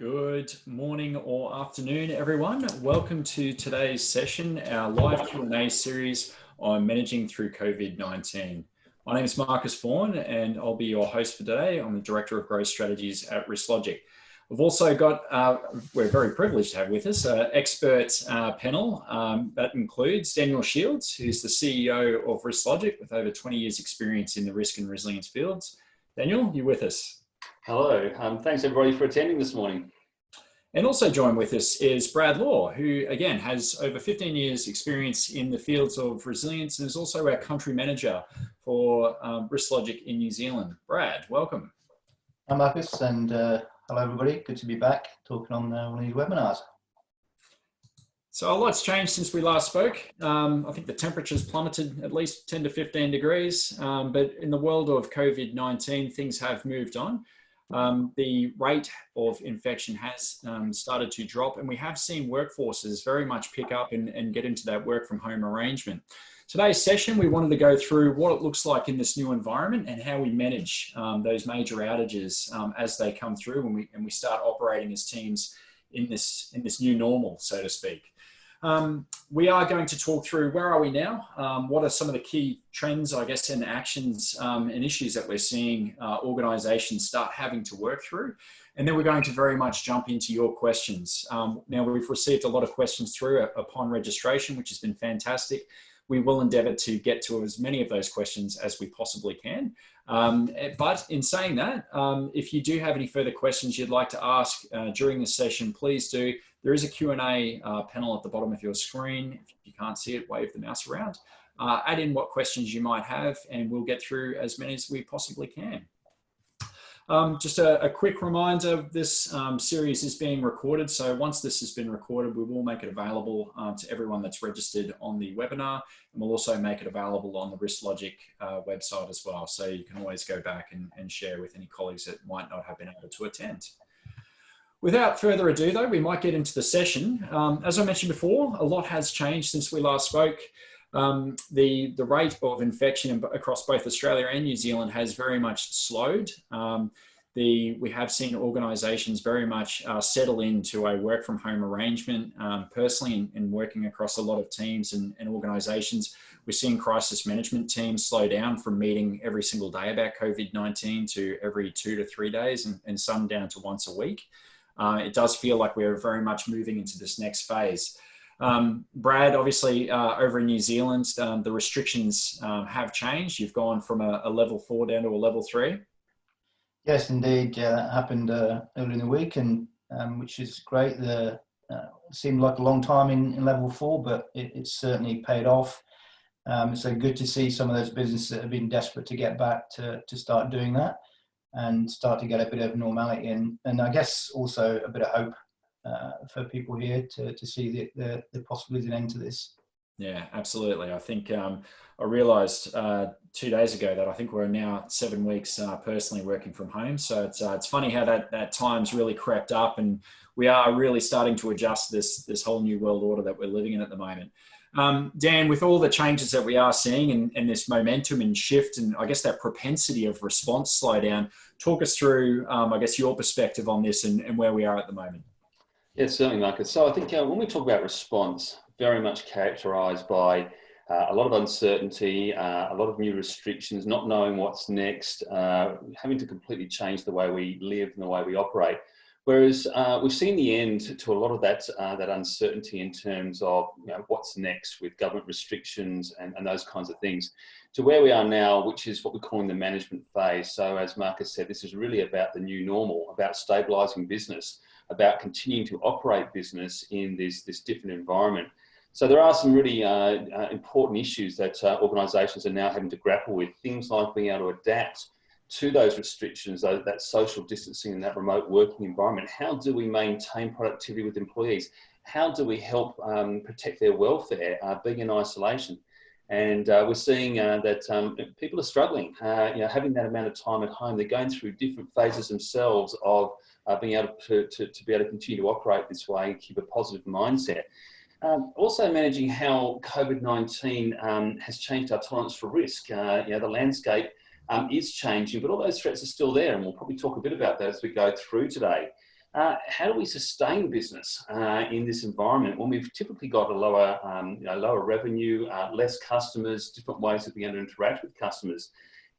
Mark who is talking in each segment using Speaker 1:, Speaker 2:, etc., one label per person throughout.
Speaker 1: Good morning or afternoon, everyone. Welcome to today's session, our live Q&A series on managing through COVID-19. My name is Marcus Vaughan and I'll be your host for today. I'm the Director of Growth Strategies at RiskLogic. We've also got, we're very privileged to have with us an expert panel that includes Daniel Shields, who's the CEO of RiskLogic with over 20 years experience in the risk and resilience fields. Daniel, you with us?
Speaker 2: Hello, thanks everybody for attending this morning.
Speaker 1: And also joined with us is Brad Law, who again has over 15 years experience in the fields of resilience and is also our country manager for RiskLogic in New Zealand. Brad, welcome.
Speaker 3: Hi Marcus, and hello everybody. Good to be back talking on one of these webinars.
Speaker 1: So a lot's changed since we last spoke. I think the temperature's plummeted at least 10 to 15 degrees, but in the world of COVID-19, things have moved on. The rate of infection has started to drop, and we have seen workforces very much pick up and get into that work from home arrangement. Today's session, we wanted to go through what it looks like in this new environment and how we manage those major outages as they come through and we start operating as teams in this new normal, so to speak. We are going to talk through where are we now, what are some of the key trends, I guess, and actions and issues that we're seeing organisations start having to work through. And then we're going to very much jump into your questions. Now, we've received a lot of questions through upon registration, which has been fantastic. We will endeavour to get to as many of those questions as we possibly can. But in saying that, if you do have any further questions you'd like to ask during this session, please do. There is a Q&A panel at the bottom of your screen. If you can't see it, wave the mouse around. Add in what questions you might have and we'll get through as many as we possibly can. Just a quick reminder, this series is being recorded. So once this has been recorded, we will make it available to everyone that's registered on the webinar. And we'll also make it available on the RiskLogic website as well. So you can always go back and share with any colleagues that might not have been able to attend. Without further ado, though, we might get into the session. As I mentioned before, a lot has changed since we last spoke. The rate of infection across both Australia and New Zealand has very much slowed. We have seen organisations very much settle into a work from home arrangement. Personally, in working across a lot of teams and organisations, we're seeing crisis management teams slow down from meeting every single day about COVID-19 to every 2 to 3 days and some down to once a week. It does feel like we're very much moving into this next phase. Brad, obviously over in New Zealand, the restrictions have changed. You've gone from a level 4 down to a level 3.
Speaker 3: Yes, indeed. Yeah, that happened earlier in the week, and which is great. It seemed like a long time in level 4, but it's certainly paid off. So good to see some of those businesses that have been desperate to get back to start doing that and start to get a bit of normality and I guess also a bit of hope for people here to see the possibilities and end to this.
Speaker 1: Yeah, absolutely. I think I realised 2 days ago that I think we're now 7 weeks personally working from home. So it's funny how that time's really crept up, and we are really starting to adjust this whole new world order that we're living in at the moment. Dan, with all the changes that we are seeing and this momentum and shift and I guess that propensity of response slowdown, talk us through, I guess, your perspective on this and where we are at the moment.
Speaker 2: Yes, certainly, Marcus. So I think when we talk about response, very much characterised by a lot of uncertainty, a lot of new restrictions, not knowing what's next, having to completely change the way we live and the way we operate. Whereas we've seen the end to a lot of that uncertainty in terms of what's next with government restrictions and those kinds of things, to where we are now, which is what we're calling the management phase. So as Marcus said, this is really about the new normal, about stabilising business, about continuing to operate business in this different environment. So there are some really important issues that organisations are now having to grapple with, things like being able to adapt to those restrictions, that social distancing and that remote working environment. How do we maintain productivity with employees? How do we help protect their welfare being in isolation? And we're seeing that people are struggling, having that amount of time at home. They're going through different phases themselves of being able to be able to continue to operate this way and keep a positive mindset. Also managing how COVID-19 has changed our tolerance for risk. The landscape is changing, but all those threats are still there, and we'll probably talk a bit about that as we go through today. how do we sustain business in this environment when we've typically got a lower, lower revenue, less customers, different ways that we're going to interact with customers?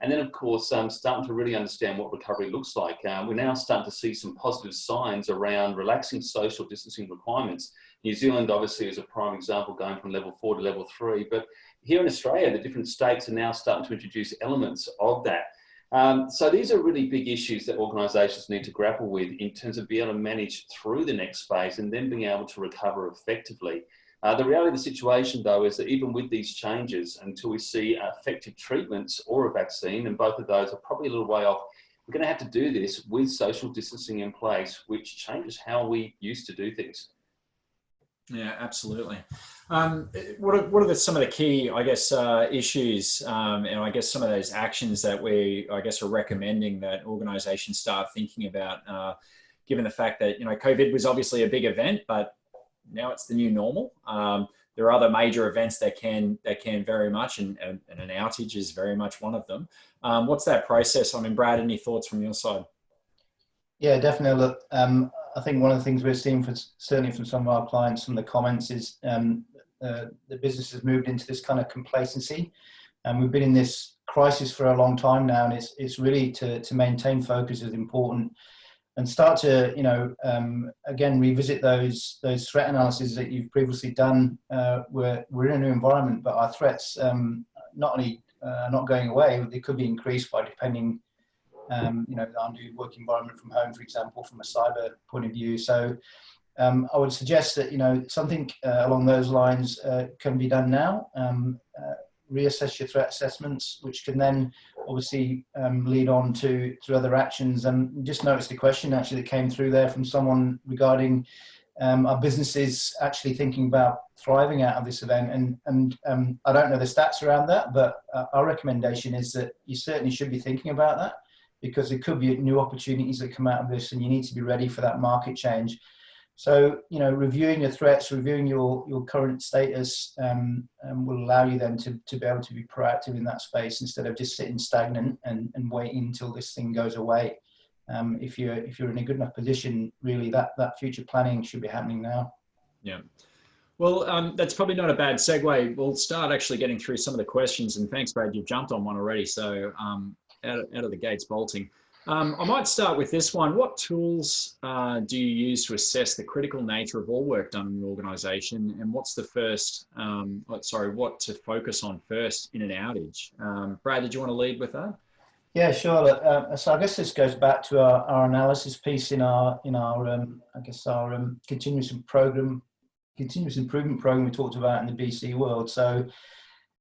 Speaker 2: And then, of course, starting to really understand what recovery looks like. We're now starting to see some positive signs around relaxing social distancing requirements. New Zealand, obviously, is a prime example, going from level 4 to level 3. But here in Australia, the different states are now starting to introduce elements of that. So these are really big issues that organisations need to grapple with in terms of being able to manage through the next phase and then being able to recover effectively. The reality of the situation, though, is that even with these changes, until we see effective treatments or a vaccine, and both of those are probably a little way off, we're going to have to do this with social distancing in place, which changes how we used to do things.
Speaker 1: Yeah, absolutely. What are some of the key, I guess, issues, and I guess some of those actions that we, I guess, are recommending that organisations start thinking about, given the fact that, you know, COVID was obviously a big event, but now it's the new normal. There are other major events that can very much, and an outage is very much one of them. What's that process? I mean, Brad, any thoughts from your side?
Speaker 3: Yeah, definitely. Look, I think one of the things we're seeing, certainly from some of our clients, some of the comments is the business has moved into this kind of complacency. And we've been in this crisis for a long time now, and it's really to maintain focus is important, and start to, you know, again, revisit those threat analyses that you've previously done. We're in a new environment, but our threats not only not going away, they could be increased by depending, you know, our new work environment from home, for example, from a cyber point of view. So I would suggest that, you know, something along those lines can be done now. Reassess your threat assessments, which can then obviously lead on to other actions. And just noticed a question actually that came through there from someone regarding our businesses actually thinking about thriving out of this event. And I don't know the stats around that, but our recommendation is that you certainly should be thinking about that, because there could be new opportunities that come out of this, and you need to be ready for that market change. So, you know, reviewing your threats, reviewing your current status will allow you then to be able to be proactive in that space instead of just sitting stagnant and waiting until this thing goes away. If you're in a good enough position, really that future planning should be happening now.
Speaker 1: Yeah. Well, that's probably not a bad segue. We'll start actually getting through some of the questions, and thanks, Brad, you've jumped on one already. So out of the gates bolting. I might start with this one. What tools do you use to assess the critical nature of all work done in your organisation, and what's the first, what to focus on first in an outage? Brad, did you want to lead with that?
Speaker 3: Yeah, sure. So I guess this goes back to our analysis piece in our continuous improvement program we talked about in the BC world. So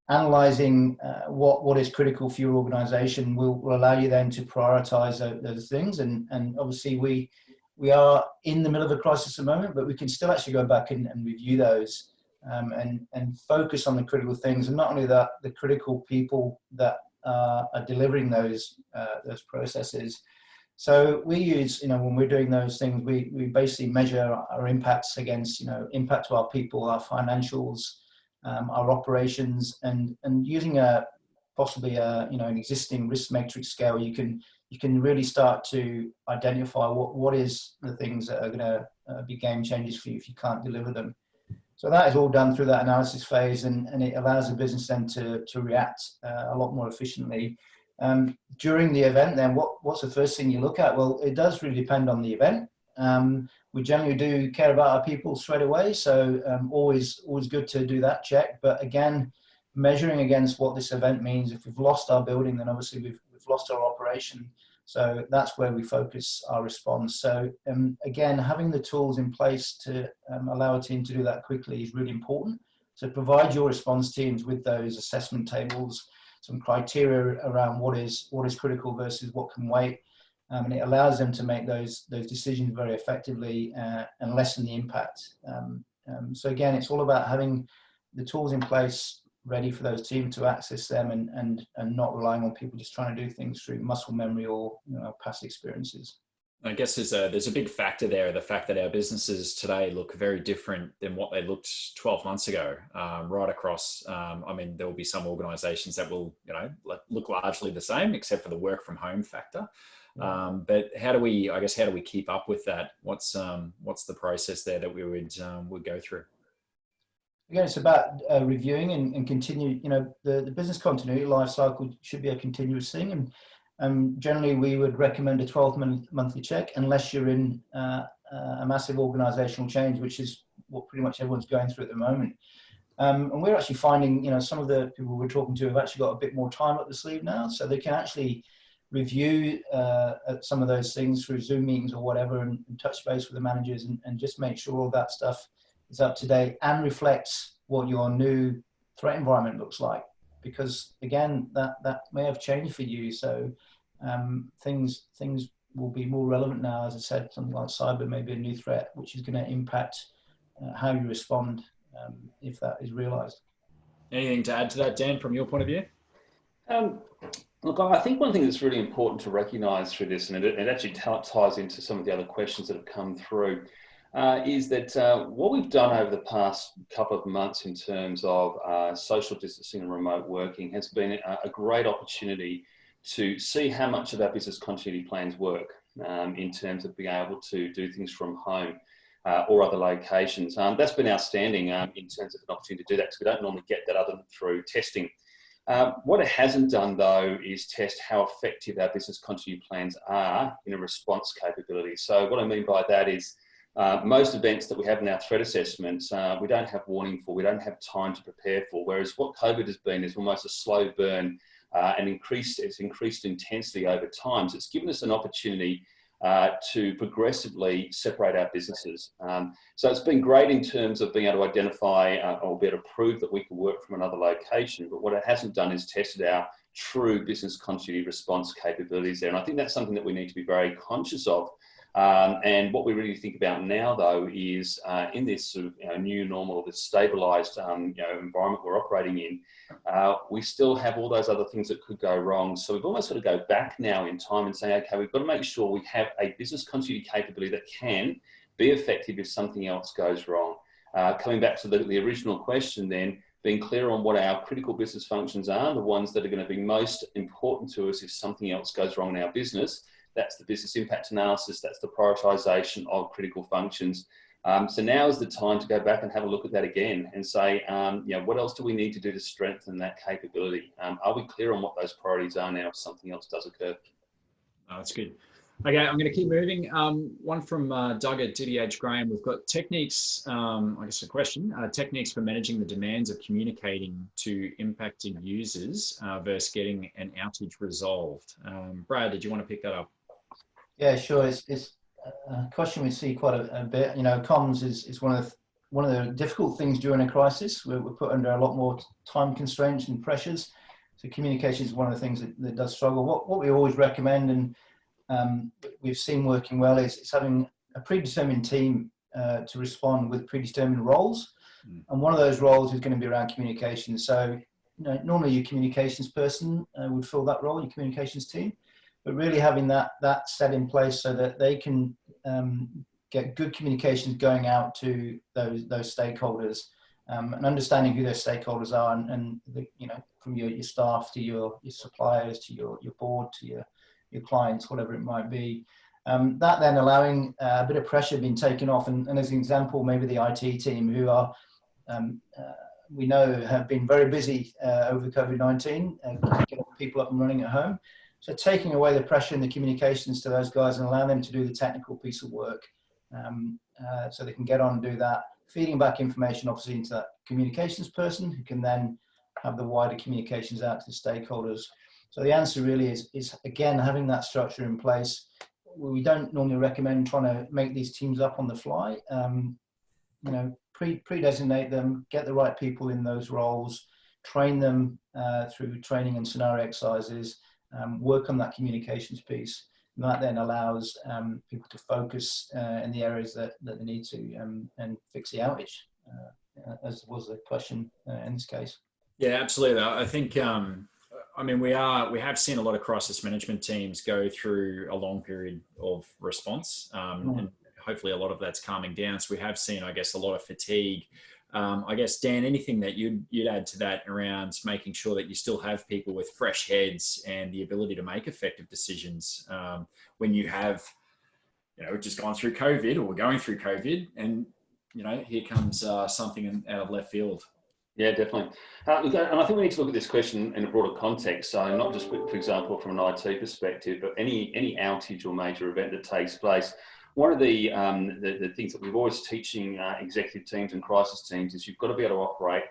Speaker 3: analysing what is critical for your organisation will allow you then to prioritise those things. And obviously we are in the middle of a crisis at the moment, but we can still actually go back and review those and focus on the critical things. And not only that, the critical people that are delivering those processes. So we use, you know, when we're doing those things, we basically measure our impacts against, you know, impact to our people, our financials, our operations, and using possibly an existing risk matrix scale, you can really start to identify what is the things that are going to be game changers for you if you can't deliver them. So that is all done through that analysis phase, and it allows the business then to react a lot more efficiently. During the event, then what's the first thing you look at? Well, it does really depend on the event. We generally do care about our people straight away, so always good to do that check. But again, measuring against what this event means. If we've lost our building, then obviously we've lost our operation. So that's where we focus our response. So again, having the tools in place to allow a team to do that quickly is really important. So provide your response teams with those assessment tables, some criteria around what is critical versus what can wait. And it allows them to make those decisions very effectively and lessen the impact. So again, it's all about having the tools in place ready for those teams to access them and not relying on people just trying to do things through muscle memory or past experiences.
Speaker 1: I guess there's a big factor there, the fact that our businesses today look very different than what they looked 12 months ago, right across. I mean, there will be some organisations that will look largely the same, except for the work from home factor. But how do we, I guess, how do we keep up with that? What's the process there that we would go through?
Speaker 3: Again, it's about reviewing and continue. The business continuity life cycle should be a continuous thing, and generally we would recommend a 12-monthly check, unless you're in a massive organisational change, which is what pretty much everyone's going through at the moment. And we're actually finding, some of the people we're talking to have actually got a bit more time up the sleeve now, so they can actually review some of those things through Zoom meetings or whatever, and touch base with the managers and just make sure all that stuff is up to date and reflects what your new threat environment looks like. Because again, that may have changed for you. So things will be more relevant now. As I said, something like cyber may be a new threat, which is going to impact how you respond if that is realised.
Speaker 1: Anything to add to that, Dan, from your point of view?
Speaker 2: Look, I think one thing that's really important to recognise through this, and it actually ties into some of the other questions that have come through, is that what we've done over the past couple of months in terms of social distancing and remote working has been a great opportunity to see how much of our business continuity plans work in terms of being able to do things from home or other locations. That's been outstanding in terms of an opportunity to do that, because we don't normally get that other than through testing. What it hasn't done, though, is test how effective our business continuity plans are in a response capability. So what I mean by that is most events that we have in our threat assessments, we don't have warning for, we don't have time to prepare for, whereas what COVID has been is almost a slow burn and it's increased intensity over time. So it's given us an opportunity to progressively separate our businesses. So it's been great in terms of being able to identify or be able to prove that we can work from another location, but what it hasn't done is tested our true business continuity response capabilities there. And I think that's something that we need to be very conscious of. And what we really think about now, though, is in this sort of new normal, this stabilised environment we're operating in, we still have all those other things that could go wrong. So we've almost got to go back now in time and say, okay, we've got to make sure we have a business continuity capability that can be effective if something else goes wrong. Coming back to the original question then, being clear on what our critical business functions are, the ones that are going to be most important to us if something else goes wrong in our business. That's the business impact analysis, that's the prioritisation of critical functions. So now is the time to go back and have a look at that again and say, what else do we need to do to strengthen that capability? Are we clear on what those priorities are now if something else does occur?
Speaker 1: Oh, that's good. Okay, I'm going to keep moving. One from Doug at DDH Graham. We've got techniques, I guess a question, techniques for managing the demands of communicating to impacted users versus getting an outage resolved. Brad, did you want to pick that up?
Speaker 3: Yeah, sure. It's a question we see quite a bit. Comms is one of the difficult things during a crisis. We're put under a lot more time constraints and pressures. So communication is one of the things that does struggle. What we always recommend, and we've seen working well, is having a predetermined team to respond with predetermined roles. And one of those roles is going to be around communication. So normally your communications person would fill that role, your communications team. But really having that set in place so that they can get good communications going out to those stakeholders, and understanding who those stakeholders are, and from your staff to your suppliers to your board to your clients, whatever it might be. That then allowing a bit of pressure being taken off, and as an example, maybe the IT team who are we know have been very busy over the COVID-19 and getting people up and running at home. So taking away the pressure and the communications to those guys and allowing them to do the technical piece of work so they can get on and do that, feeding back information obviously into that communications person who can then have the wider communications out to the stakeholders. So the answer really is again, having that structure in place. We don't normally recommend trying to make these teams up on the fly. Pre-designate them, get the right people in those roles, train them through training and scenario exercises, work on that communications piece. And that then allows people to focus in the areas that they need to and fix the outage, as was the question in this case.
Speaker 1: Yeah, absolutely. I think, we have seen a lot of crisis management teams go through a long period of response, and hopefully a lot of that's calming down. So we have seen, I guess, a lot of fatigue I guess, Dan, anything that you'd add to that around making sure that you still have people with fresh heads and the ability to make effective decisions when you have, just gone through COVID, or we're going through COVID, and here comes something out of left field.
Speaker 2: Yeah, definitely. And I think we need to look at this question in a broader context. So not just, for example, from an IT perspective, but any outage or major event that takes place. One of the things that we're always teaching executive teams and crisis teams is you've got to be able to operate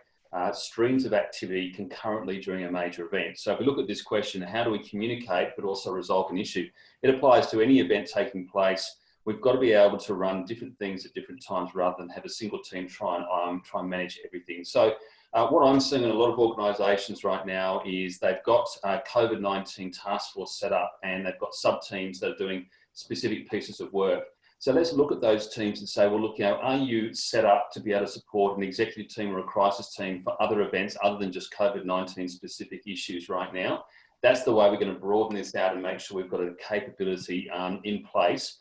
Speaker 2: streams of activity concurrently during a major event. So if we look at this question, how do we communicate but also resolve an issue? It applies to any event taking place. We've got to be able to run different things at different times rather than have a single team try and manage everything. So what I'm seeing in a lot of organisations right now is they've got a COVID-19 task force set up, and they've got sub-teams that are doing specific pieces of work. So let's look at those teams and say, well, look, are you set up to be able to support an executive team or a crisis team for other events other than just COVID-19 specific issues right now? That's the way we're going to broaden this out and make sure we've got a capability in place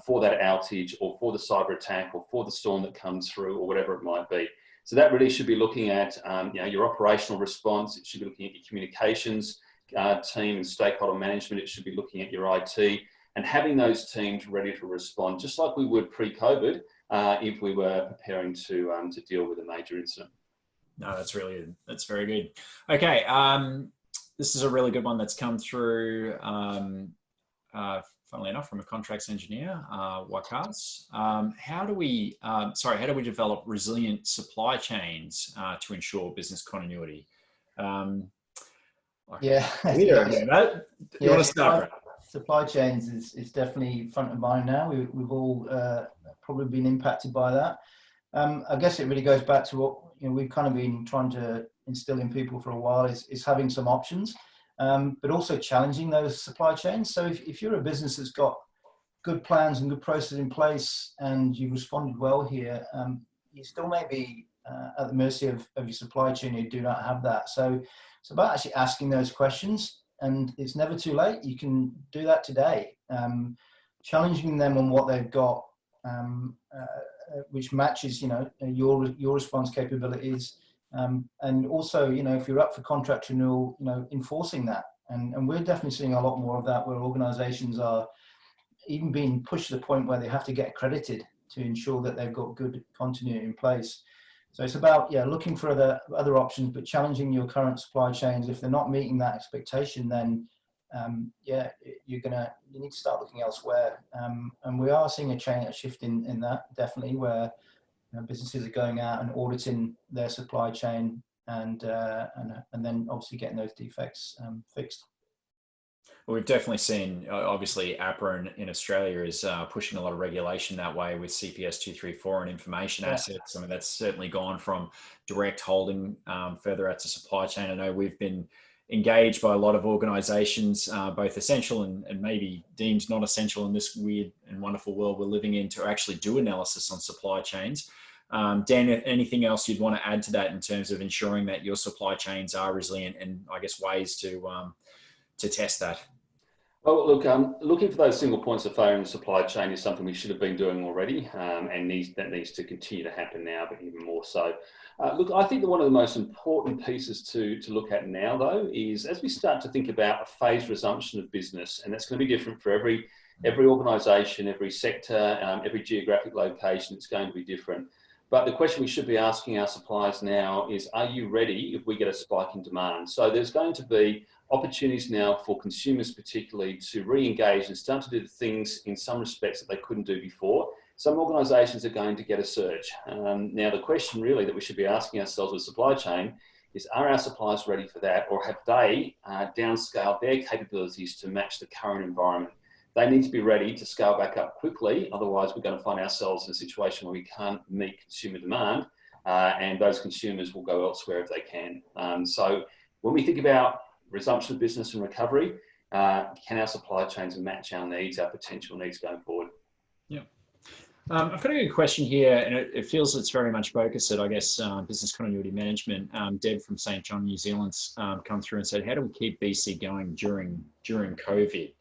Speaker 2: for that outage, or for the cyber attack, or for the storm that comes through, or whatever it might be. So that really should be looking at your operational response. It should be looking at your communications team and stakeholder management. It should be looking at your IT, and having those teams ready to respond, just like we would pre-COVID, if we were preparing to deal with a major incident.
Speaker 1: No, that's very good. Okay, this is a really good one that's come through, funnily enough, from a contracts engineer, Wakas. How do we develop resilient supply chains to ensure business continuity?
Speaker 3: Yeah.
Speaker 1: You want to start, Brad?
Speaker 3: Supply chains is definitely front of mind now. We've all probably been impacted by that. I guess it really goes back to what we've kind of been trying to instill in people for a while, is having some options, but also challenging those supply chains. So if you're a business that's got good plans and good processes in place, and you've responded well here, you still may be at the mercy of your supply chain who do not have that. So it's about actually asking those questions. And it's never too late. You can do that today, challenging them on what they've got, which matches, your response capabilities, and also, if you're up for contract renewal, enforcing that. And we're definitely seeing a lot more of that, where organisations are even being pushed to the point where they have to get accredited to ensure that they've got good continuity in place. So it's about looking for other options, but challenging your current supply chains. If they're not meeting that expectation, then you need to start looking elsewhere. And we are seeing a shift in that, definitely, where businesses are going out and auditing their supply chain, and then obviously getting those defects fixed.
Speaker 1: Well, we've definitely seen, obviously, APRA in Australia is pushing a lot of regulation that way with CPS 234 and information assets. I mean, that's certainly gone from direct holding further out to supply chain. I know we've been engaged by a lot of organisations, both essential and maybe deemed not essential in this weird and wonderful world we're living in, to actually do analysis on supply chains. Dan, anything else you'd want to add to that in terms of ensuring that your supply chains are resilient, and I guess ways to test that?
Speaker 2: Well, look, looking for those single points of failure in the supply chain is something we should have been doing already, and that needs to continue to happen now, but even more so. Look, I think that one of the most important pieces to look at now, though, is as we start to think about a phased resumption of business, and that's going to be different for every organisation, every sector, every geographic location. It's going to be different. But the question we should be asking our suppliers now is, are you ready if we get a spike in demand? So there's going to be opportunities now for consumers particularly to re-engage and start to do the things in some respects that they couldn't do before. Some organisations are going to get a surge. Now the question really that we should be asking ourselves with supply chain is, are our suppliers ready for that, or have they downscaled their capabilities to match the current environment? They need to be ready to scale back up quickly, otherwise we're going to find ourselves in a situation where we can't meet consumer demand, and those consumers will go elsewhere if they can. So when we think about resumption of business and recovery, can our supply chains match our needs, our potential needs going forward?
Speaker 1: Yeah. I've got a good question here, and it feels it's very much focused at, I guess, business continuity management. Deb from St. John, New Zealand's come through and said, how do we keep BC going during COVID?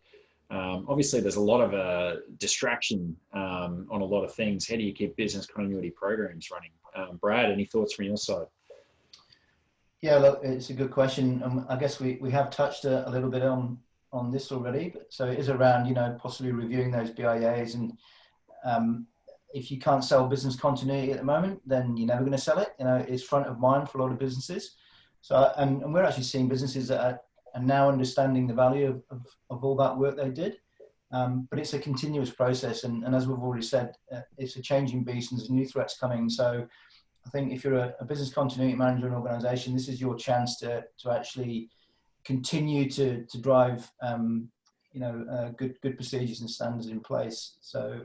Speaker 1: Obviously, there's a lot of distraction on a lot of things. How do you keep business continuity programs running? Brad, any thoughts from your side?
Speaker 3: Yeah, look, it's a good question. I guess we have touched a little bit on this already, but so it is around, you know, possibly reviewing those BIAs. And if you can't sell business continuity at the moment, then you're never going to sell it. You know, it's front of mind for a lot of businesses. So, and we're actually seeing businesses that are now understanding the value of all that work they did. But it's a continuous process. And as we've already said, it's a changing beast and there's new threats coming. So I think if you're a business continuity manager in an organization, this is your chance to actually continue to drive, you know, good procedures and standards in place. So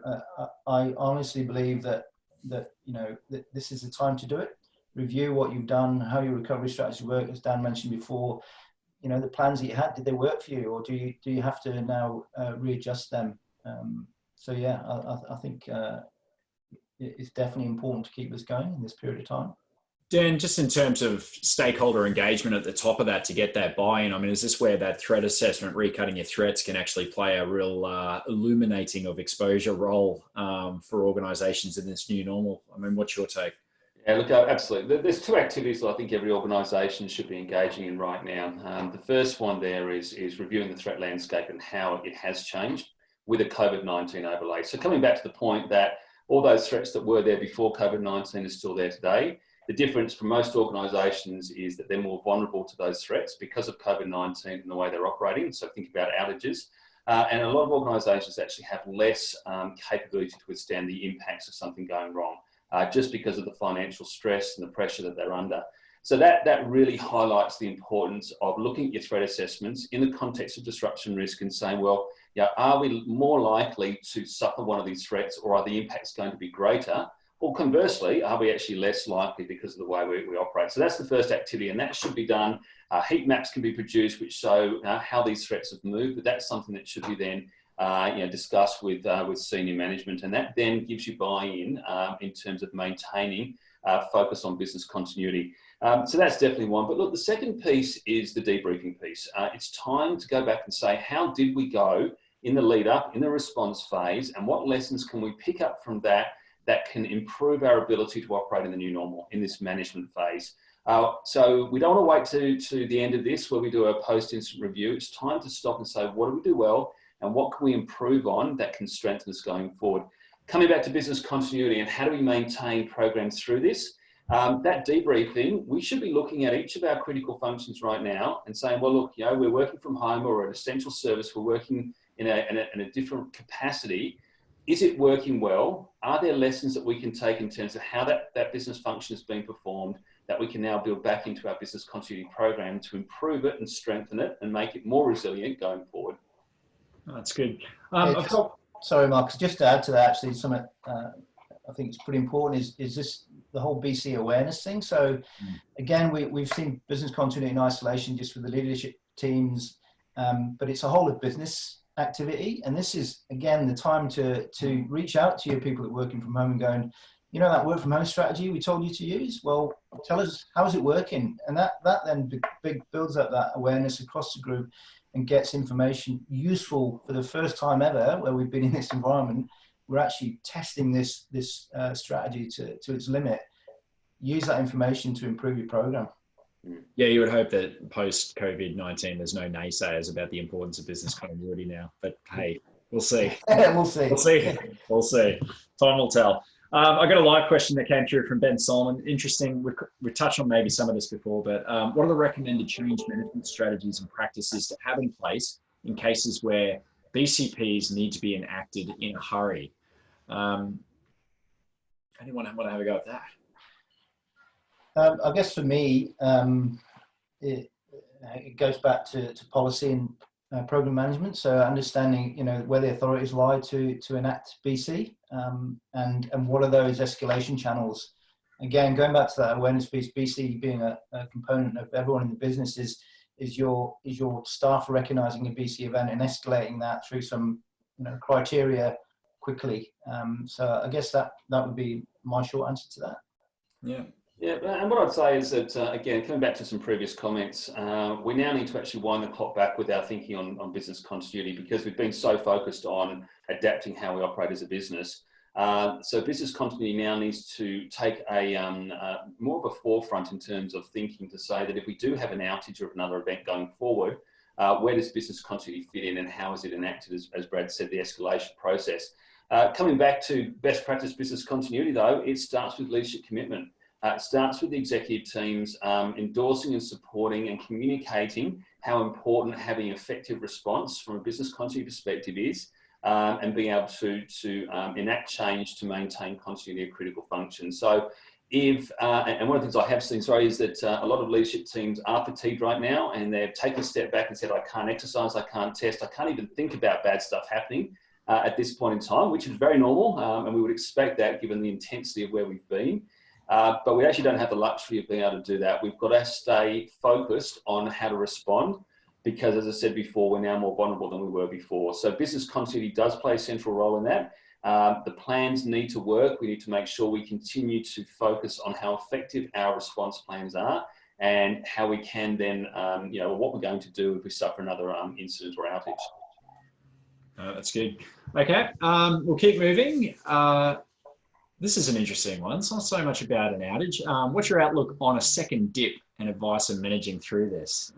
Speaker 3: I honestly believe that you know, this is the time to do it. Review what you've done, how your recovery strategy work, as Dan mentioned before. You know, the plans that you had, did they work for you, or do you have to now readjust them? So yeah, I think it's definitely important to keep this going in this period of time.
Speaker 1: Dan, just in terms of stakeholder engagement at the top of that to get that buy-in, I mean, is this where that threat assessment, recutting your threats, can actually play a real illuminating of exposure role for organisations in this new normal? I mean, what's your take?
Speaker 2: Yeah, look, absolutely. There's two activities that I think every organisation should be engaging in right now. The first one there is reviewing the threat landscape and how it has changed with a COVID-19 overlay. So coming back to the point that all those threats that were there before COVID-19 are still there today. The difference for most organisations is that they're more vulnerable to those threats because of COVID-19 and the way they're operating. So think about outages. And a lot of organisations actually have less capability to withstand the impacts of something going wrong, just because of the financial stress and the pressure that they're under. So that really highlights the importance of looking at your threat assessments in the context of disruption risk and saying, well, yeah, are we more likely to suffer one of these threats, or are the impacts going to be greater? Or conversely, are we actually less likely because of the way we operate? So that's the first activity, and that should be done. Heat maps can be produced which show how these threats have moved, but that's something that should be then discussed with senior management, and that then gives you buy-in in terms of maintaining focus on business continuity. So that's definitely one. But look, the second piece is the debriefing piece. It's time to go back and say, how did we go in the lead up, in the response phase, and what lessons can we pick up from that can improve our ability to operate in the new normal in this management phase. So we don't want to wait to the end of this where we do a post-incident review. It's time to stop and say, what do we do well and what can we improve on that can strengthen us going forward? Coming back to business continuity and how do we maintain programs through this? That debriefing, we should be looking at each of our critical functions right now and saying, well, look, you know, we're working from home or an essential service, we're working in a different capacity. Is it working well? Are there lessons that we can take in terms of how that business function is being performed that we can now build back into our business continuity program to improve it and strengthen it and make it more resilient going forward?
Speaker 1: Oh, that's good.
Speaker 3: Sorry, Marcus, just to add to that, actually, something I think is pretty important is this, the whole BC awareness thing. So again, we've seen business continuity in isolation just with the leadership teams, but it's a whole of business activity. And this is, again, the time to reach out to your people that are working from home and going, you know, that work from home strategy we told you to use, well, tell us, how is it working? And that then builds up that awareness across the group and gets information useful for the first time ever where we've been in this environment. We're actually testing this strategy to its limit. Use that information to improve your program.
Speaker 1: Yeah, you would hope that post COVID-19, there's no naysayers about the importance of business continuity now. But hey, we'll see.
Speaker 3: We'll see.
Speaker 1: We'll see. We'll see. Time will tell. I got a live question that came through from Ben Solomon. Interesting. We touched on maybe some of this before, but what are the recommended change management strategies and practices to have in place in cases where BCPs need to be enacted in a hurry? Anyone want to have a go at that?
Speaker 3: I guess for me, it goes back to policy and program management. So understanding, you know, where the authorities lie to enact BC, and what are those escalation channels. Again, going back to that awareness piece, BC being a component of everyone in the business is your staff recognizing a BC event and escalating that through some, you know, criteria quickly. So I guess that would be my short answer to that.
Speaker 1: Yeah.
Speaker 2: Yeah, and what I'd say is that, again, coming back to some previous comments, we now need to actually wind the clock back with our thinking on business continuity, because we've been so focused on adapting how we operate as a business. So business continuity now needs to take more of a forefront in terms of thinking to say that if we do have an outage or another event going forward, where does business continuity fit in, and how is it enacted, as Brad said, the escalation process. Coming back to best practice business continuity though, it starts with leadership commitment. It starts with the executive teams endorsing and supporting and communicating how important having effective response from a business continuity perspective is, and being able to enact change to maintain continuity of critical functions. So if, and one of the things I have seen, sorry, is that a lot of leadership teams are fatigued right now, and they've taken a step back and said, I can't exercise, I can't test, I can't even think about bad stuff happening at this point in time, which is very normal, and we would expect that given the intensity of where we've been. But we actually don't have the luxury of being able to do that. We've got to stay focused on how to respond, because as I said before, we're now more vulnerable than we were before. So business continuity does play a central role in that. The plans need to work. We need to make sure we continue to focus on how effective our response plans are, and how we can then, what we're going to do if we suffer another incident or outage.
Speaker 1: That's good. Okay, we'll keep moving. This is an interesting one. It's not so much about an outage. What's your outlook on a second dip and advice on managing through this?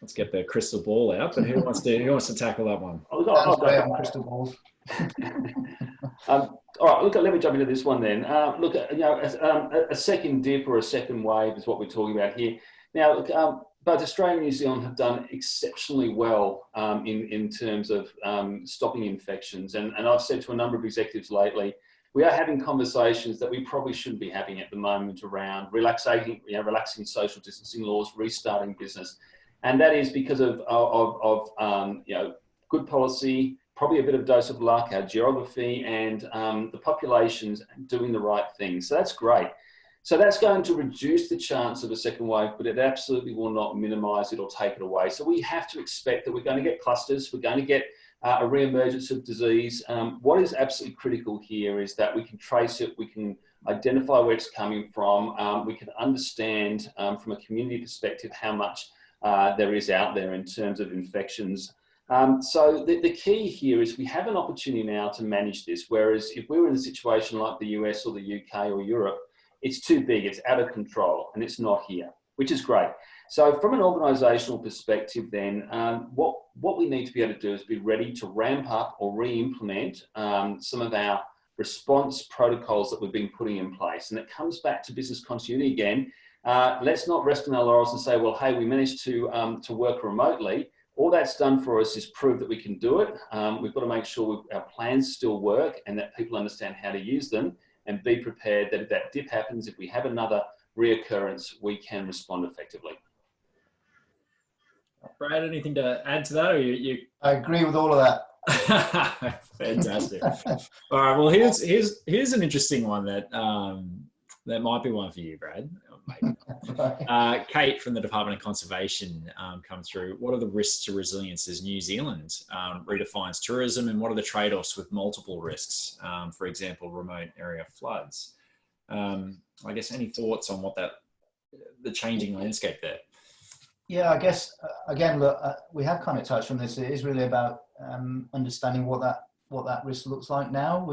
Speaker 1: Let's get the crystal ball out. But who wants to tackle that one?
Speaker 3: Sounds great on crystal balls.
Speaker 2: All right, look, let me jump into this one then. Look, a second dip or a second wave is what we're talking about here. Now, look, both Australia and New Zealand have done exceptionally well in terms of stopping infections. And I've said to a number of executives lately, we are having conversations that we probably shouldn't be having at the moment around relaxing social distancing laws, restarting business. And that is because of good policy, probably a bit of dose of luck, our geography, and the populations doing the right thing. So that's great. So that's going to reduce the chance of a second wave, but it absolutely will not minimise it or take it away. So we have to expect that we're going to get clusters, we're going to get a re-emergence of disease. What is absolutely critical here is that we can trace it, we can identify where it's coming from, we can understand from a community perspective how much there is out there in terms of infections. So the key here is we have an opportunity now to manage this, whereas if we were in a situation like the US or the UK or Europe, it's too big, it's out of control, and it's not here, which is great. So from an organisational perspective then, what we need to be able to do is be ready to ramp up or re-implement some of our response protocols that we've been putting in place. And it comes back to business continuity again. Let's not rest on our laurels and say, well, hey, we managed to work remotely. All that's done for us is prove that we can do it. We've got to make sure our plans still work and that people understand how to use them, and be prepared that if that dip happens, if we have another reoccurrence, we can respond effectively.
Speaker 1: Brad, anything to add to that? Or you...
Speaker 3: I agree with all of that.
Speaker 1: Fantastic. All right. Well, here's an interesting one that that might be one for you, Brad. Maybe. Kate from the Department of Conservation come through. What are the risks to resilience as New Zealand redefines tourism, and what are the trade-offs with multiple risks? For example, remote area floods. I guess any thoughts on the changing landscape there?
Speaker 3: Yeah, I guess again, look, we have kind of touched on this. It is really about understanding what that risk looks like now.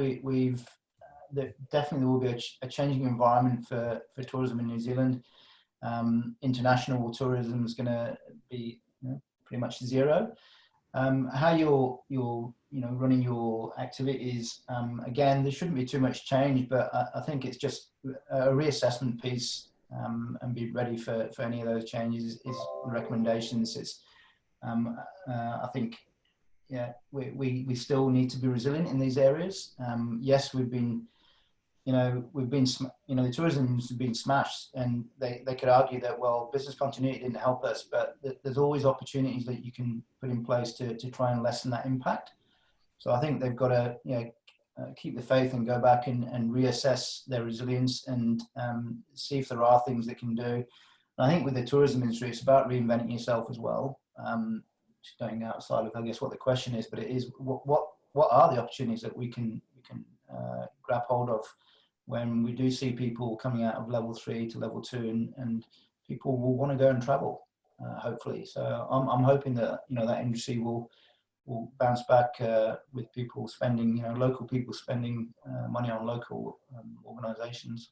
Speaker 3: There definitely will be a changing environment for tourism in New Zealand. International tourism is going to be pretty much zero. How you're running your activities, again, there shouldn't be too much change, but I think it's just a reassessment piece, and be ready for any of those changes is the recommendations. It's I think, yeah, we still need to be resilient in these areas. Yes, the tourism's been smashed, and they could argue that, well, business continuity didn't help us, but there's always opportunities that you can put in place to try and lessen that impact. So I think they've got to keep the faith and go back and reassess their resilience and see if there are things they can do. And I think with the tourism industry, it's about reinventing yourself as well. Just going outside of, I guess, what the question is, but it is what are the opportunities that we can grab hold of when we do see people coming out of level 3 to level 2, and people will want to go and travel, hopefully. So I'm hoping that, you know, that industry will bounce back with people spending, you know, local people spending money on local organisations.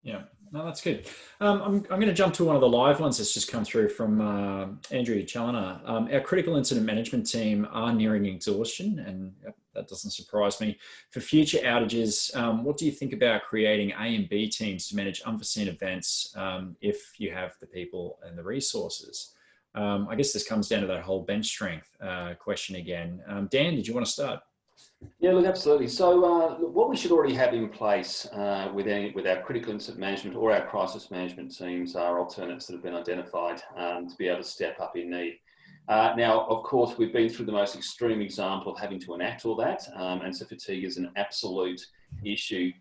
Speaker 1: Yeah, no, that's good. I'm going to jump to one of the live ones that's just come through from Andrew Challoner. Our critical incident management team are nearing exhaustion, and that doesn't surprise me. For future outages, what do you think about creating A and B teams to manage unforeseen events if you have the people and the resources? I guess this comes down to that whole bench strength question again. Dan, did you want to start?
Speaker 2: Yeah, look, absolutely. So what we should already have in place with our critical incident management or our crisis management teams are alternates that have been identified to be able to step up in need. Now, of course, we've been through the most extreme example of having to enact all that, and so fatigue is an absolute issue.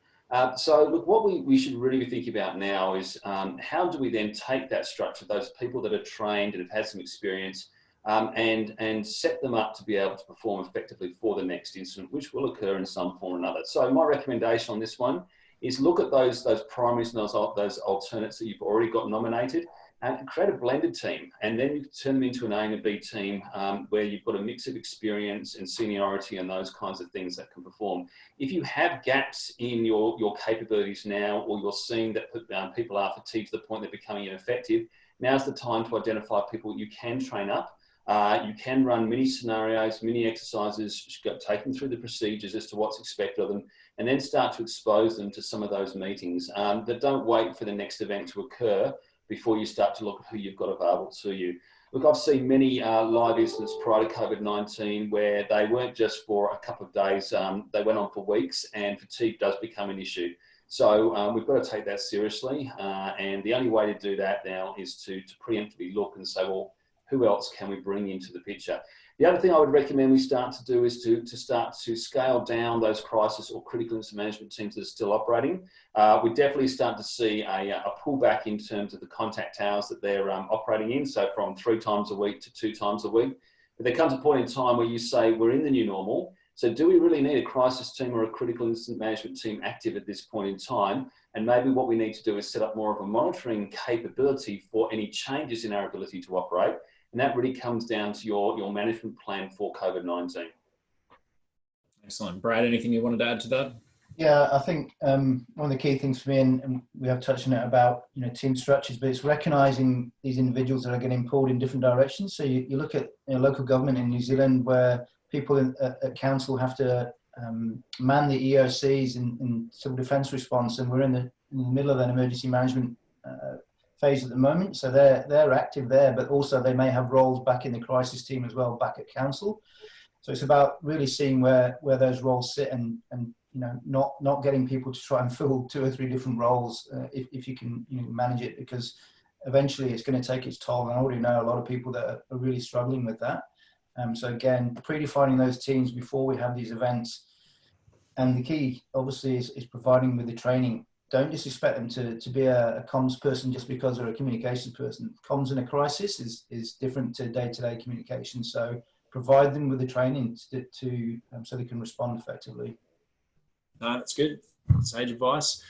Speaker 2: So look, what we should really be thinking about now is how do we then take that structure, those people that are trained and have had some experience, and set them up to be able to perform effectively for the next incident, which will occur in some form or another. So my recommendation on this one is look at those primaries and those alternates that you've already got nominated, and create a blended team, and then you can turn them into an A and a B team where you've got a mix of experience and seniority and those kinds of things that can perform. If you have gaps in your capabilities now, or you're seeing that people are fatigued to the point they're becoming ineffective, now's the time to identify people you can train up. You can run mini scenarios, mini exercises, take them through the procedures as to what's expected of them, and then start to expose them to some of those meetings. But don't wait for the next event to occur before you start to look at who you've got available to you. Look, I've seen many live incidents prior to COVID-19 where they weren't just for a couple of days, they went on for weeks, and fatigue does become an issue. So we've got to take that seriously, and the only way to do that now is to preemptively look and say, well, who else can we bring into the picture? The other thing I would recommend we start to do is to start to scale down those crisis or critical incident management teams that are still operating. We definitely start to see a pullback in terms of the contact hours that they're operating in, so from 3 times a week to 2 times a week. But there comes a point in time where you say, we're in the new normal, so do we really need a crisis team or a critical incident management team active at this point in time? And maybe what we need to do is set up more of a monitoring capability for any changes in our ability to operate. And that really comes down to your management plan for COVID-19.
Speaker 1: Excellent. Brad, anything you wanted to add to that?
Speaker 3: Yeah, I think one of the key things for me, and we have touched on it about, you know, team structures, but it's recognising these individuals that are getting pulled in different directions. So you look at, you know, local government in New Zealand, where people at council have to man the EOCs in civil defence response, and we're in the middle of an emergency management phase at the moment. So they're active there, but also they may have roles back in the crisis team as well, back at council. So it's about really seeing where those roles sit, and you know, not getting people to try and fill 2 or 3 different roles if you can, you know, manage it, because eventually it's going to take its toll. And I already know a lot of people that are really struggling with that. So again, predefining those teams before we have these events. And the key, obviously, is providing with the training. Don't just expect them to be a comms person just because they're a communications person. Comms in a crisis is different to day-to-day communication. So provide them with the training so they can respond effectively.
Speaker 1: That's good. Sage advice.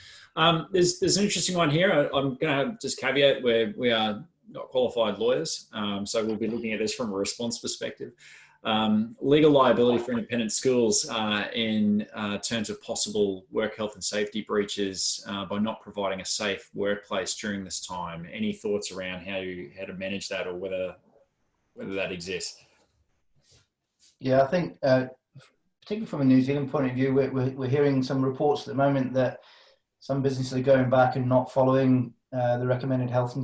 Speaker 1: There's an interesting one here. I'm going to just caveat where we are not qualified lawyers, so we'll be looking at this from a response perspective. Legal liability for independent schools in terms of possible work health and safety breaches by not providing a safe workplace during this time. Any thoughts around how to manage that, or whether that exists?
Speaker 3: Yeah, I think particularly from a New Zealand point of view, we're hearing some reports at the moment that some businesses are going back and not following the recommended health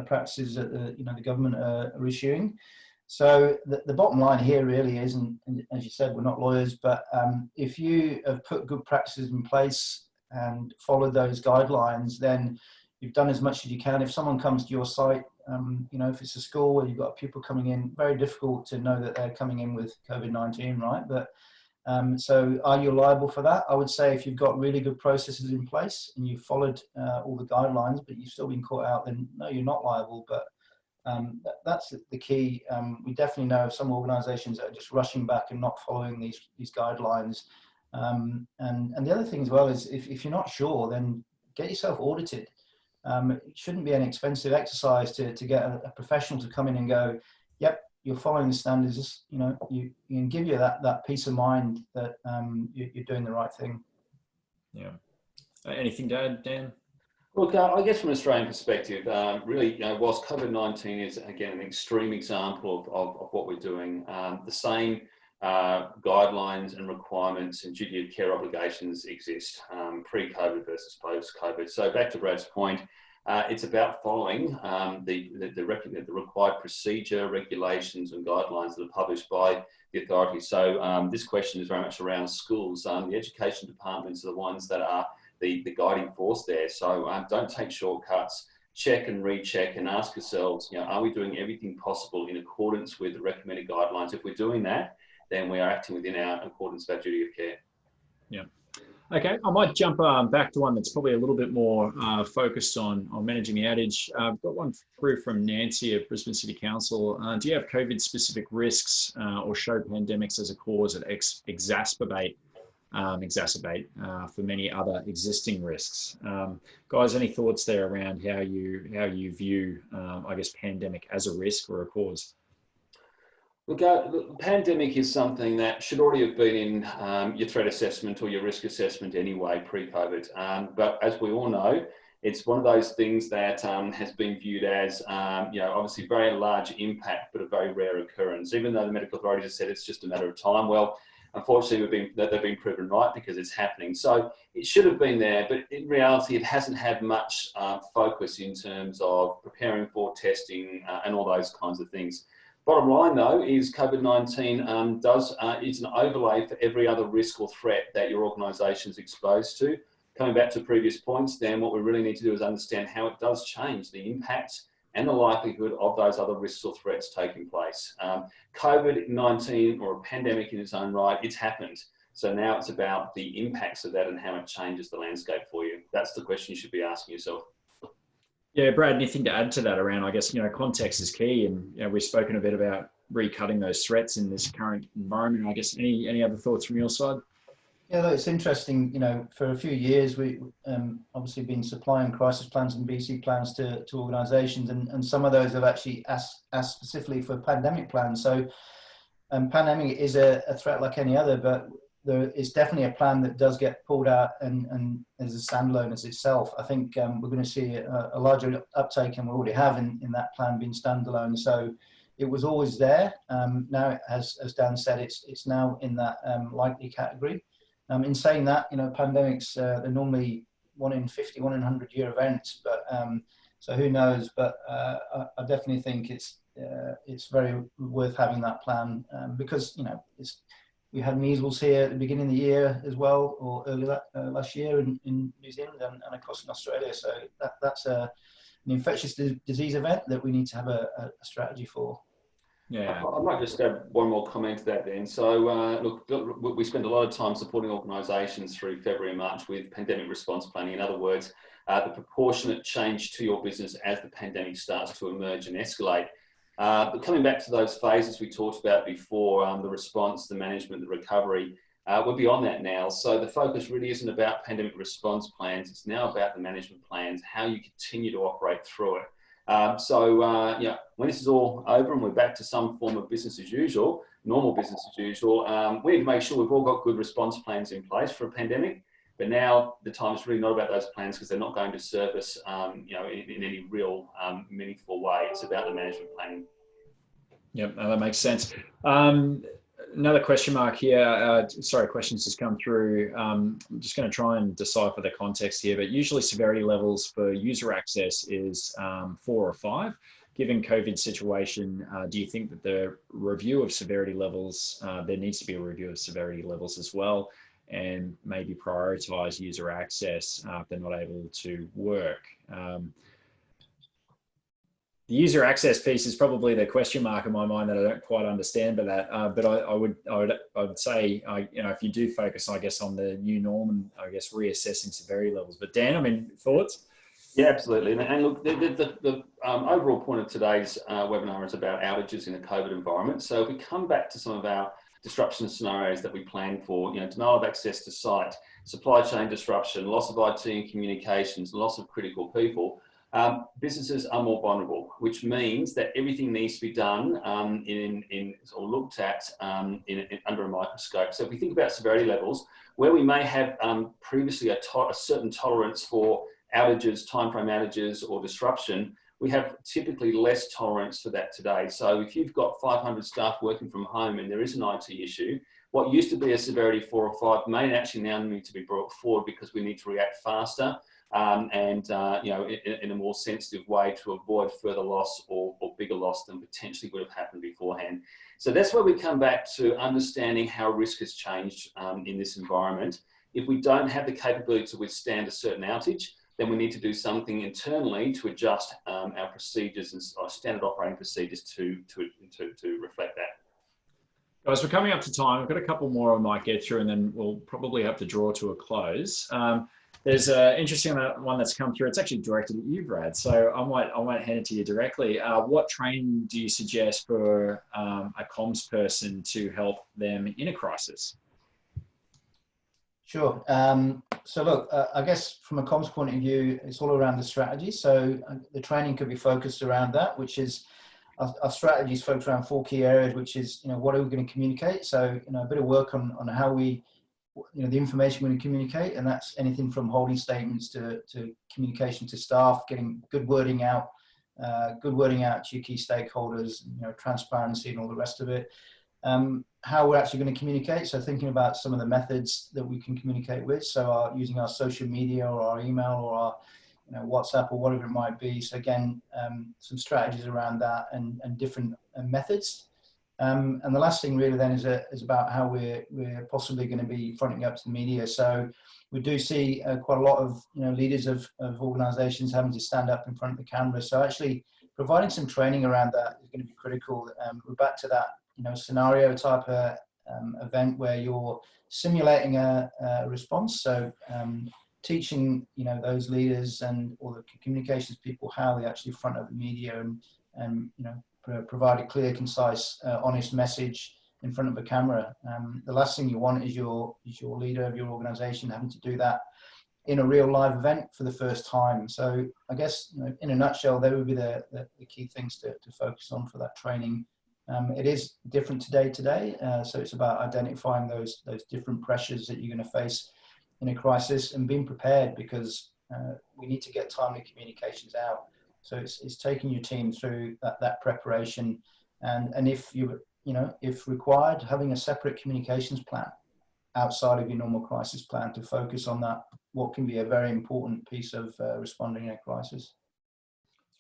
Speaker 3: practices that the government are issuing. So the bottom line here really is, and as you said, we're not lawyers, but if you have put good practices in place and followed those guidelines, then you've done as much as you can. If someone comes to your site, if it's a school where you've got people coming in, very difficult to know that they're coming in with COVID-19, right? But so are you liable for that? I would say if you've got really good processes in place and you've followed all the guidelines, but you've still been caught out, then no, you're not liable. But that's the key. We definitely know of some organisations that are just rushing back and not following these guidelines. And the other thing as well is if you're not sure, then get yourself audited. It shouldn't be an expensive exercise to get a professional to come in and go, yep, you're following the standards. You can give you that peace of mind that you're doing the right thing.
Speaker 1: Yeah. Anything to add, Dan?
Speaker 2: Look, I guess from an Australian perspective, really, whilst COVID-19 is, again, an extreme example of what we're doing, the same guidelines and requirements and duty of care obligations exist pre-COVID versus post-COVID. So back to Brad's point, it's about following the required procedure, regulations and guidelines that are published by the authority. So this question is very much around schools. The education departments are the ones that are the guiding force there. So don't take shortcuts, check and recheck and ask yourselves, are we doing everything possible in accordance with the recommended guidelines? If we're doing that, then we are acting within our accordance with our duty of care.
Speaker 1: Yeah. Okay, I might jump back to one that's probably a little bit more focused on managing the outage. I've got one through from Nancy of Brisbane City Council. Do you have COVID-specific risks or show pandemics as a cause that exacerbate for many other existing risks? Guys, any thoughts there around how you view, I guess, pandemic as a risk or a cause?
Speaker 2: Look, the pandemic is something that should already have been in your threat assessment or your risk assessment anyway, pre-COVID. But as we all know, it's one of those things that has been viewed as, obviously very large impact, but a very rare occurrence. Even though the medical authorities have said it's just a matter of time, well, unfortunately, they've been proven right because it's happening. So it should have been there, but in reality, it hasn't had much focus in terms of preparing for testing and all those kinds of things. Bottom line, though, is COVID-19 is an overlay for every other risk or threat that your organisation is exposed to. Coming back to previous points, then what we really need to do is understand how it does change the impact and the likelihood of those other risks or threats taking place. COVID-19 or a pandemic in its own right, it's happened. So now it's about the impacts of that and how it changes the landscape for you. That's the question you should be asking yourself.
Speaker 1: Yeah, Brad, anything to add to that around, I guess, context is key, and we've spoken a bit about recutting those threats in this current environment. I guess any other thoughts from your side?
Speaker 3: Yeah, look, it's interesting. For a few years, we obviously been supplying crisis plans and BC plans to organisations, and some of those have actually asked specifically for pandemic plans. So, pandemic is a threat like any other, but there is definitely a plan that does get pulled out and as a standalone as itself. I think we're going to see a larger uptake, and we already have in that plan being standalone. So it was always there. Now, as Dan said, it's now in that likely category. In saying that, pandemics, they're normally 1 in 50, 1 in 100 year events, but so who knows? But I definitely think it's very worth having that plan because we had measles here at the beginning of the year as well, or early last year in New Zealand and of course in Australia. So that's an infectious disease event that we need to have a strategy for.
Speaker 2: Yeah, I might just add one more comment to that then. So look, we spend a lot of time supporting organisations through February and March with pandemic response planning. In other words, the proportionate change to your business as the pandemic starts to emerge and escalate. But coming back to those phases we talked about before, the response, the management, the recovery, we're beyond that now. So the focus really isn't about pandemic response plans. It's now about the management plans, how you continue to operate through it. When this is all over and we're back to some form of business as usual, normal business as usual, we need to make sure we've all got good response plans in place for a pandemic. But now the time is really not about those plans because they're not going to serve us, in any real meaningful way. It's about the management planning.
Speaker 1: Yep, that makes sense. Another question mark here. Sorry, questions just come through. I'm just going to try and decipher the context here, but usually severity levels for user access is 4 or 5. Given COVID situation, do you think that the review of severity levels, there needs to be a review of severity levels as well, and maybe prioritise user access if they're not able to work? The user access piece is probably the question mark in my mind that I don't quite understand, but I would say, if you do focus, I guess, on the new norm and I guess reassessing severity levels. But Dan, thoughts?
Speaker 2: Yeah, absolutely. And look, the overall point of today's webinar is about outages in a COVID environment. So if we come back to some of our disruption scenarios that we plan for, denial of access to site, supply chain disruption, loss of IT and communications, loss of critical people, businesses are more vulnerable, which means that everything needs to be done or looked at under a microscope. So if we think about severity levels, where we may have previously a certain tolerance for outages, timeframe outages or disruption, we have typically less tolerance for that today. So if you've got 500 staff working from home and there is an IT issue, what used to be a severity 4 or 5 may actually now need to be brought forward because we need to react faster in a more sensitive way to avoid further loss or bigger loss than potentially would have happened beforehand. So that's where we come back to understanding how risk has changed in this environment. If we don't have the capability to withstand a certain outage, then we need to do something internally to adjust our procedures and our standard operating procedures to reflect that.
Speaker 1: Guys, we're coming up to time. I've got a couple more I might get through and then we'll probably have to draw to a close. There's an interesting one that's come through. It's actually directed at you, Brad. So I might hand it to you directly. What training do you suggest for a comms person to help them in a crisis?
Speaker 3: Sure. So look, I guess from a comms point of view, it's all around the strategy. So the training could be focused around that, which is our strategy is focused around 4 key areas, which is, what are we going to communicate? So, a bit of work on how we, the information we're going to communicate, and that's anything from holding statements to communication to staff, getting good wording out to your key stakeholders, transparency and all the rest of it. How we're actually going to communicate. So thinking about some of the methods that we can communicate with. So using our social media or our email or our WhatsApp or whatever it might be. So again, some strategies around that and different methods. And the last thing really then is about how we're possibly going to be fronting up to the media. So we do see quite a lot of leaders of organisations having to stand up in front of the camera. So actually providing some training around that is going to be critical. We're back to that scenario type event where you're simulating a response. So teaching those leaders or the communications people how they actually front up the media and provide a clear, concise, honest message in front of a camera. The last thing you want is your leader of your organisation having to do that in a real live event for the first time. So I guess in a nutshell, they would be the key things to focus on for that training. It is different today, so it's about identifying those different pressures that you're going to face in a crisis and being prepared, because we need to get timely communications out. So it's taking your team through that preparation, and if required, having a separate communications plan outside of your normal crisis plan to focus on that, what can be a very important piece of responding in a crisis.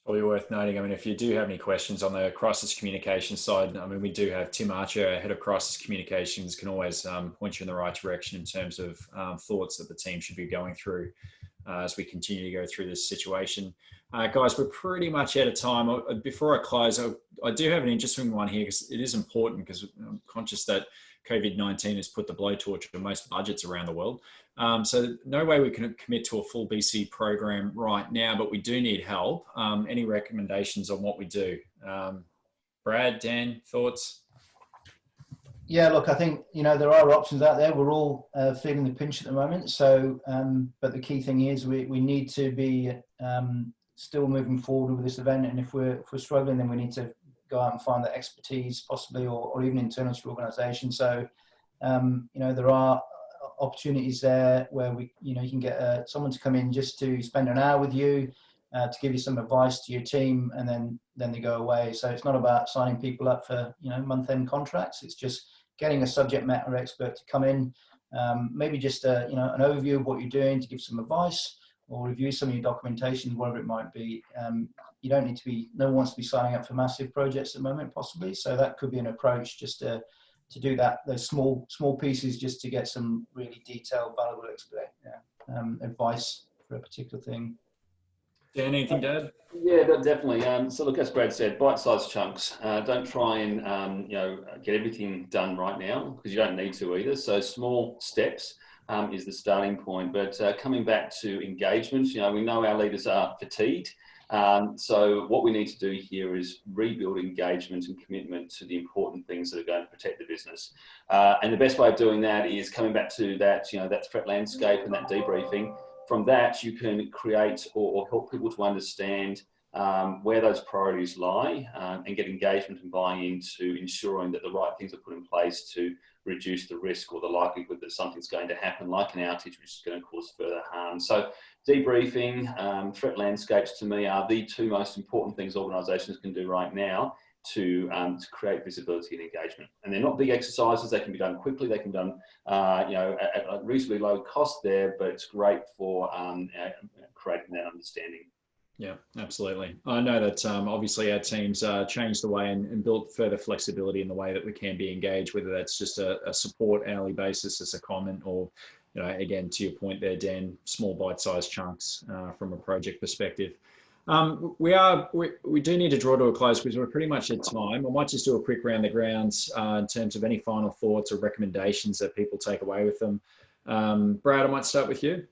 Speaker 1: Probably worth noting, if you do have any questions on the crisis communication side, we do have Tim Archer, Head of Crisis Communications, can always point you in the right direction in terms of thoughts that the team should be going through as we continue to go through this situation. Guys, we're pretty much out of time. Before I close, I do have an interesting one here because it is important, because I'm conscious that COVID-19 has put the blowtorch on most budgets around the world. So no way we can commit to a full BC program right now, but we do need help. Any recommendations on what we do? Brad, Dan, thoughts?
Speaker 3: Yeah, look, I think, there are options out there. We're all feeling the pinch at the moment. So, but the key thing is we need to be still moving forward with this event. And if we're struggling, then we need to go out and find that expertise possibly, or even internal to the organisation. So, there are opportunities there where you can get someone to come in just to spend an hour with you, to give you some advice to your team, and then they go away. So it's not about signing people up for month-end contracts. It's just getting a subject matter expert to come in, maybe just an overview of what you're doing, to give some advice or review some of your documentation, whatever it might be. You don't need to be, no one wants to be signing up for massive projects at the moment, possibly. So that could be an approach, just to do that, those small pieces, just to get some really detailed, valuable advice for a particular thing.
Speaker 1: Dan, anything to add?
Speaker 2: Yeah, definitely. So look, as Brad said, bite-sized chunks. Don't try and get everything done right now, because you don't need to either. So small steps is the starting point. But coming back to engagement, we know our leaders are fatigued. So what we need to do here is rebuild engagement and commitment to the important things that are going to protect the business. And the best way of doing that is coming back to that, that threat landscape and that debriefing. From that, you can create or help people to understand where those priorities lie and get engagement and buy-in to ensuring that the right things are put in place to reduce the risk or the likelihood that something's going to happen, like an outage, which is going to cause further harm. So debriefing, threat landscapes to me are the two most important things organisations can do right now to create visibility and engagement. And they're not big exercises, they can be done quickly, they can be done at a reasonably low cost there, but it's great for creating that understanding.
Speaker 1: Yeah, absolutely. I know that obviously our teams changed the way and built further flexibility in the way that we can be engaged, whether that's just a support hourly basis as a comment or, again, to your point there, Dan, small bite-sized chunks from a project perspective. We do need to draw to a close because we're pretty much at time. I might just do a quick round the grounds in terms of any final thoughts or recommendations that people take away with them. Brad, I might start with you.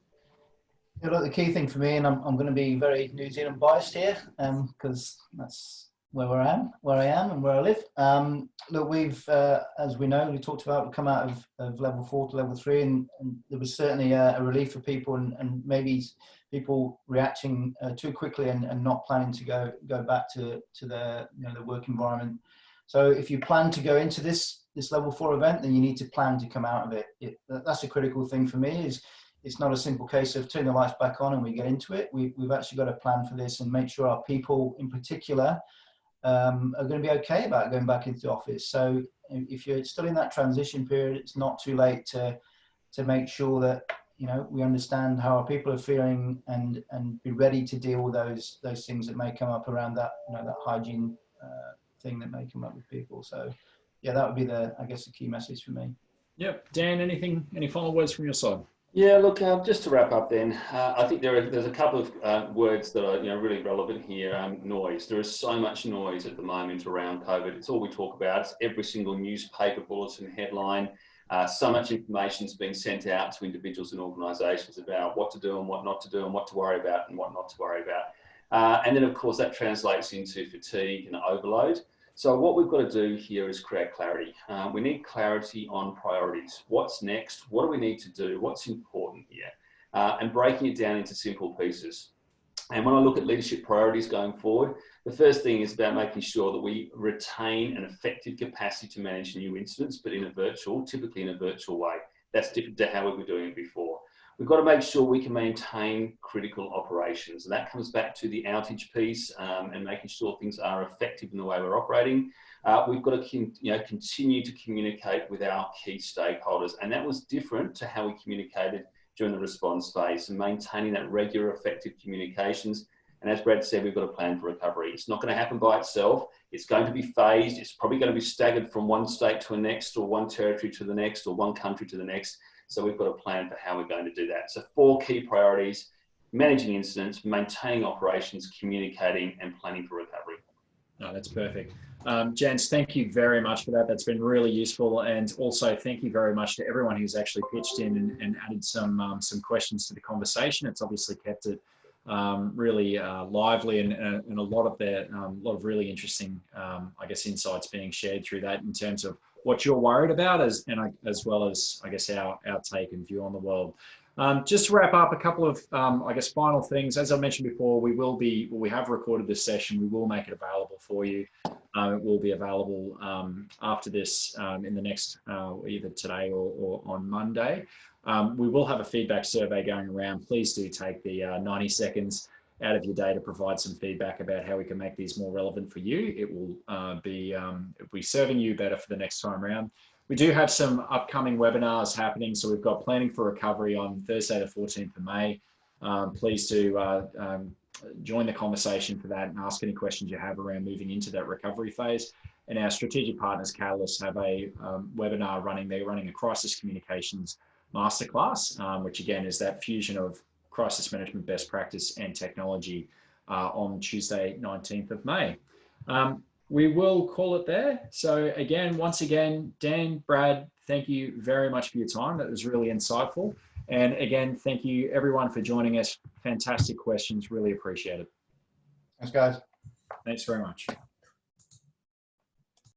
Speaker 3: Yeah, look, the key thing for me, and I'm going to be very New Zealand biased here, because that's where I am and where I live. Look, we've, as we know, we talked about, we've come out of level 4 to level 3, and there was certainly a relief for people, and maybe people reacting too quickly and not planning to go back to their their work environment. So if you plan to go into this level 4 event, then you need to plan to come out of it. That's a critical thing for me. It's not a simple case of turn the lights back on and we get into it. We've actually got to plan for this and make sure our people in particular are going to be okay about going back into the office. So if you're still in that transition period, it's not too late to make sure that we understand how our people are feeling and be ready to deal with those things that may come up around that that hygiene thing that may come up with people. So yeah, that would be I guess the key message for me.
Speaker 1: Yep. Dan, any final words from your side?
Speaker 2: Yeah, look, just to wrap up then, I think there's a couple of words that are really relevant here. Noise. There is so much noise at the moment around COVID. It's all we talk about. It's every single newspaper bulletin headline. So much information is being sent out to individuals and organisations about what to do and what not to do and what to worry about and what not to worry about. And then, of course, that translates into fatigue and overload. So what we've got to do here is create clarity. We need clarity on priorities. What's next? What do we need to do? What's important here? And breaking it down into simple pieces. And when I look at leadership priorities going forward, the first thing is about making sure that we retain an effective capacity to manage new incidents, but typically in a virtual way. That's different to how we were doing it before. We've got to make sure we can maintain critical operations. And that comes back to the outage piece and making sure things are effective in the way we're operating. We've got to continue to communicate with our key stakeholders. And that was different to how we communicated during the response phase, and maintaining that regular effective communications. And as Brad said, we've got a plan for recovery. It's not going to happen by itself. It's going to be phased. It's probably going to be staggered from one state to the next, or one territory to the next, or one country to the next. So we've got a plan for how we're going to do that. So 4 key priorities: managing incidents, maintaining operations, communicating, and planning for recovery.
Speaker 1: No, that's perfect. Gents, thank you very much for that. That's been really useful. And also thank you very much to everyone who's actually pitched in and added some questions to the conversation. It's obviously kept it really lively and a lot of really interesting, I guess, insights being shared through that in terms of what you're worried about as well as, I guess, our take and view on the world. Just to wrap up, a couple of, I guess, final things. As I mentioned before, we have recorded this session. We will make it available for you. It will be available after this in the next, either today or on Monday. We will have a feedback survey going around. Please do take the 90 seconds out of your day to provide some feedback about how we can make these more relevant for you. It will be serving you better for the next time around. We do have some upcoming webinars happening. So we've got Planning for Recovery on Thursday, the 14th of May. Please do join the conversation for that and ask any questions you have around moving into that recovery phase. And our strategic partners, Catalyst, have a webinar running. They're running a crisis communications masterclass, which again is that fusion of crisis management best practice and technology on Tuesday, 19th of May. We will call it there. So again, once again, Dan, Brad, thank you very much for your time. That was really insightful. And again, thank you everyone for joining us. Fantastic questions. Really appreciate it.
Speaker 3: Thanks, guys.
Speaker 1: Thanks very much.